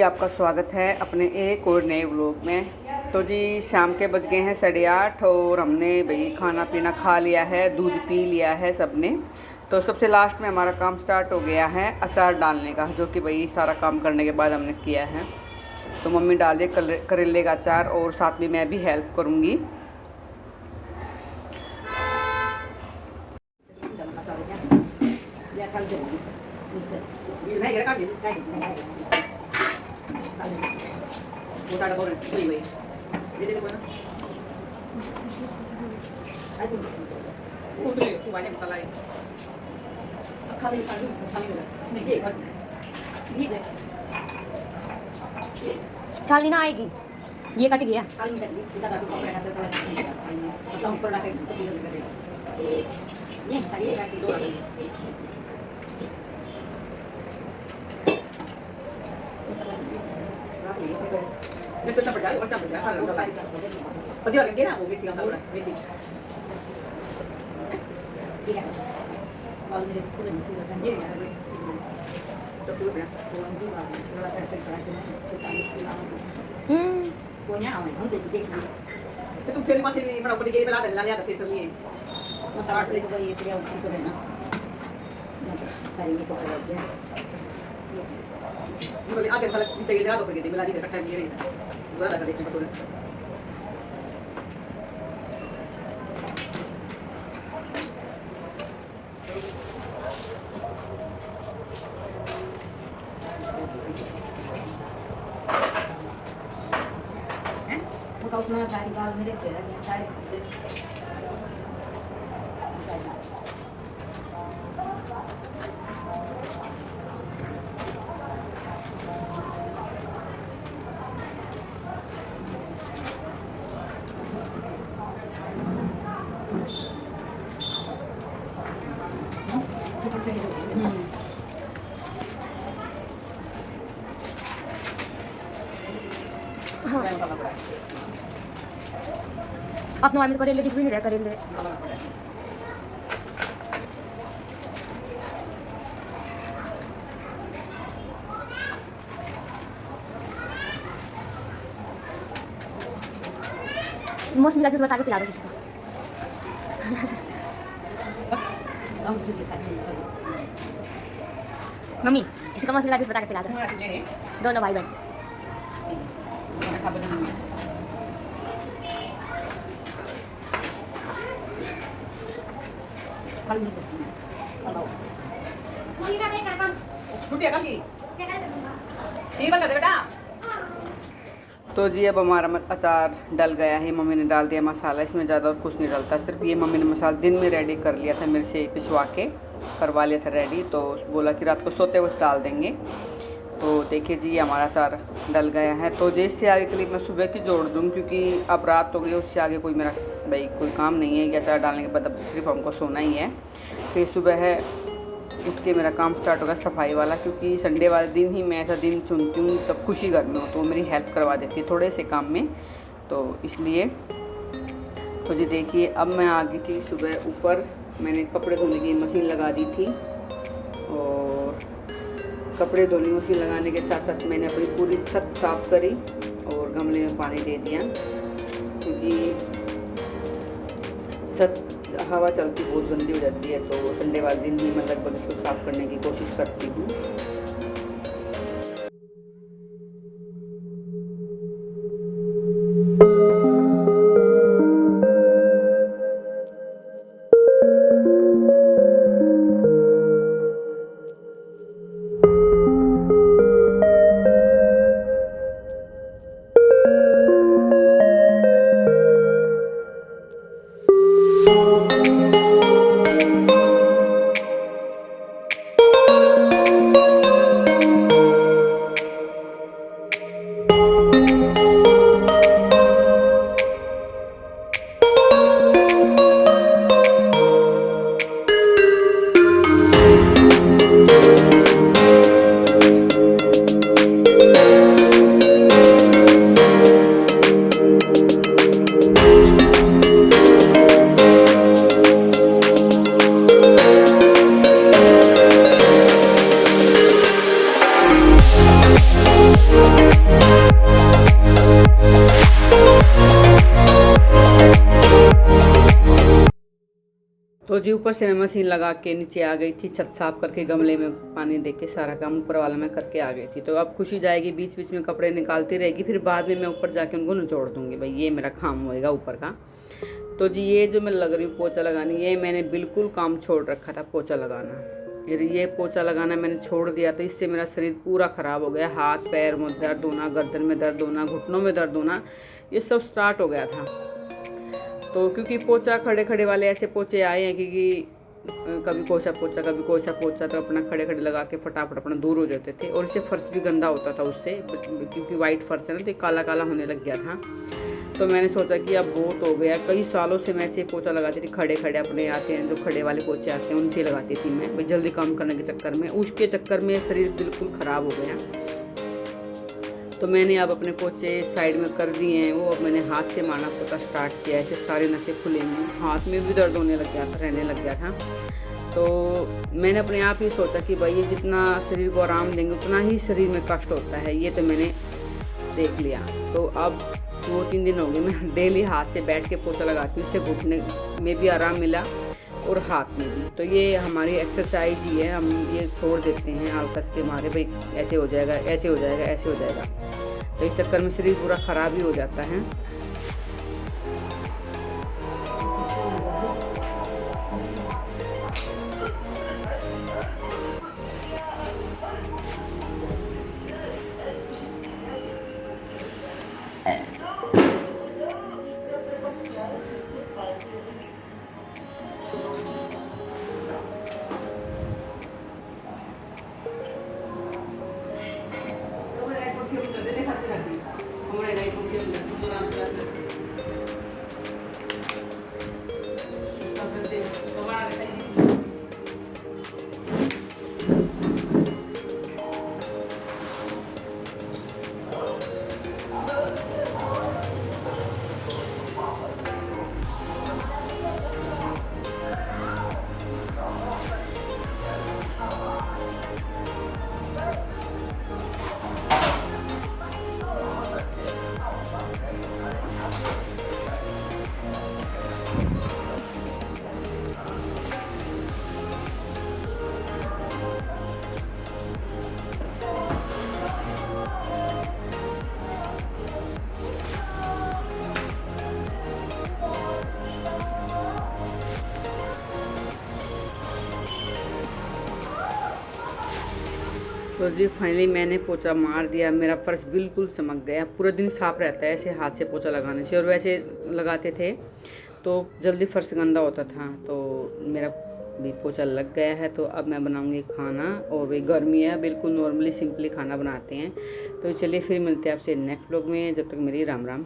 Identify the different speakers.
Speaker 1: आपका स्वागत है अपने एक और नए व्लॉग में। तो जी शाम के बज गए हैं 8:30 और हमने भाई खाना पीना खा लिया है, दूध पी लिया है सबने। तो सबसे लास्ट में हमारा काम स्टार्ट हो गया है अचार डालने का, जो कि भाई सारा काम करने के बाद हमने किया है। तो मम्मी डाल दे करेले का अचार और साथ में मैं भी हेल्प करूँगी।
Speaker 2: छालनी ना आएगी, ये कट गया।
Speaker 1: तुम फिर मछली बड़ा बड़ी गेरी बना देना लिया फिर तो ये मसाला ले को ये पूरा उसी को देना करेंगे तो कर दिया बोले आगे वाला तैयार करा दो फिर मिला दी इकट्ठा ये पूरा लगा देते पटोले
Speaker 3: तो उसमें सारी बाल मेरे पे लगी सारी
Speaker 2: अपना वाले करेले दिख भी नहीं रहा करेले। मौसमी का जूस बता के पिला दो किसी को। मम्मी किसी का मौसमी का जूस बता के पिला दो, दोनों भाई बहन।
Speaker 1: तो जी अब हमारा अचार डल गया है। मम्मी ने डाल दिया मसाला, इसमें ज़्यादा और कुछ नहीं डलता, सिर्फ ये मम्मी ने मसाला दिन में रेडी कर लिया था, मेरे से पिसवा के करवा लिया था रेडी। तो बोला कि रात को सोते वक्त डाल देंगे। तो देखिए जी हमारा अचार डल गया है। तो जैसे आगे के लिए मैं सुबह की जोड़ दूँ, क्योंकि अब रात हो गई, उससे आगे कोई मेरा भाई कोई काम नहीं है। ये अचार डालने के बाद अब सिर्फ हमको सोना ही है। फिर सुबह है उठ के मेरा काम स्टार्ट होगा सफाई वाला, क्योंकि संडे वाले दिन ही मैं ऐसा दिन चुनती हूँ तब खुशी घर में हो, तो वो मेरी हेल्प करवा देती है थोड़े से काम में, तो इसलिए। तो जी देखिए अब मैं आ गई थी सुबह ऊपर, मैंने कपड़े धोने की मशीन लगा दी थी और कपड़े धोने की मशीन लगाने के साथ साथ मैंने अपनी पूरी छत साफ़ करी और गमले में पानी दे दिया, क्योंकि छत हवा चलती बहुत गंदी हो जाती है। तो संडे वाले दिन ही मैं लगभग इसको साफ़ करने की कोशिश करती हूँ। तो जी ऊपर से मैं मशीन लगा के नीचे आ गई थी, छत साफ करके गमले में पानी दे के सारा काम ऊपर वाला मैं करके आ गई थी। तो अब खुशी जाएगी, बीच बीच में कपड़े निकालती रहेगी, फिर बाद में मैं ऊपर जाके उनको निचोड़ दूँगी। भाई ये मेरा काम होएगा ऊपर का। तो जी ये जो मैं लग रही हूँ पोछा लगाने, ये मैंने बिल्कुल काम छोड़ रखा था पोछा लगाना। फिर ये पोछा लगाना मैंने छोड़ दिया तो इससे मेरा शरीर पूरा ख़राब हो गया। हाथ पैर में दर्द होना, गर्दन में दर्द होना, घुटनों में दर्द होना, ये सब स्टार्ट हो गया था। तो क्योंकि पोछा खड़े खड़े वाले ऐसे पोछे आए हैं कि कभी कोसा पोछा कभी कोसा पोछा, तो अपना खड़े खड़े लगा के फटाफट अपना दूर हो जाते थे। और इससे फर्श भी गंदा होता था उससे, क्योंकि वाइट फर्श है ना, तो काला काला होने लग गया था। तो मैंने सोचा कि अब बहुत हो गया। कई सालों से मैं ऐसे पोछा लगाती थी, खड़े खड़े अपने आते हैं जो खड़े वाले पोछे आते हैं उनसे लगाती थी मैं, भाई जल्दी काम करने के चक्कर में। उसके चक्कर में शरीर बिल्कुल ख़राब हो गया। तो मैंने अब अपने पोछे साइड में कर दिए हैं। वो अब मैंने हाथ से मारना पोछा स्टार्ट किया है। ऐसे सारे नसें खुलेंगी, हाथ में भी दर्द होने लग गया था, रहने लग गया था। तो मैंने अपने आप ही सोचा कि भाई ये जितना शरीर को आराम देंगे उतना ही शरीर में कष्ट होता है। ये तो मैंने देख लिया। तो अब 2-3 दिन हो गए मैं डेली हाथ से बैठ के पोछा लगाती हूँ। इससे घुटने में भी आराम मिला और हाथ में भी। तो ये हमारी एक्सरसाइज ही है। हम ये छोड़ देते हैं आलकस के मारे, भाई ऐसे हो जाएगा, ऐसे हो जाएगा, ऐसे हो जाएगा। तो इस चक्कर में शरीर पूरा ख़राब ही हो जाता है। तो जी फाइनली मैंने पोछा मार दिया। मेरा फर्श बिल्कुल चमक गया, पूरा दिन साफ रहता है ऐसे हाथ से पोछा लगाने से। और वैसे लगाते थे तो जल्दी फर्श गंदा होता था। तो मेरा भी पोछा लग गया है। तो अब मैं बनाऊंगी खाना, और भी गर्मी है, बिल्कुल नॉर्मली सिंपली खाना बनाते हैं। तो चलिए फिर मिलते हैं आपसे नेक्स्ट व्लॉग में। जब तक मेरी राम राम।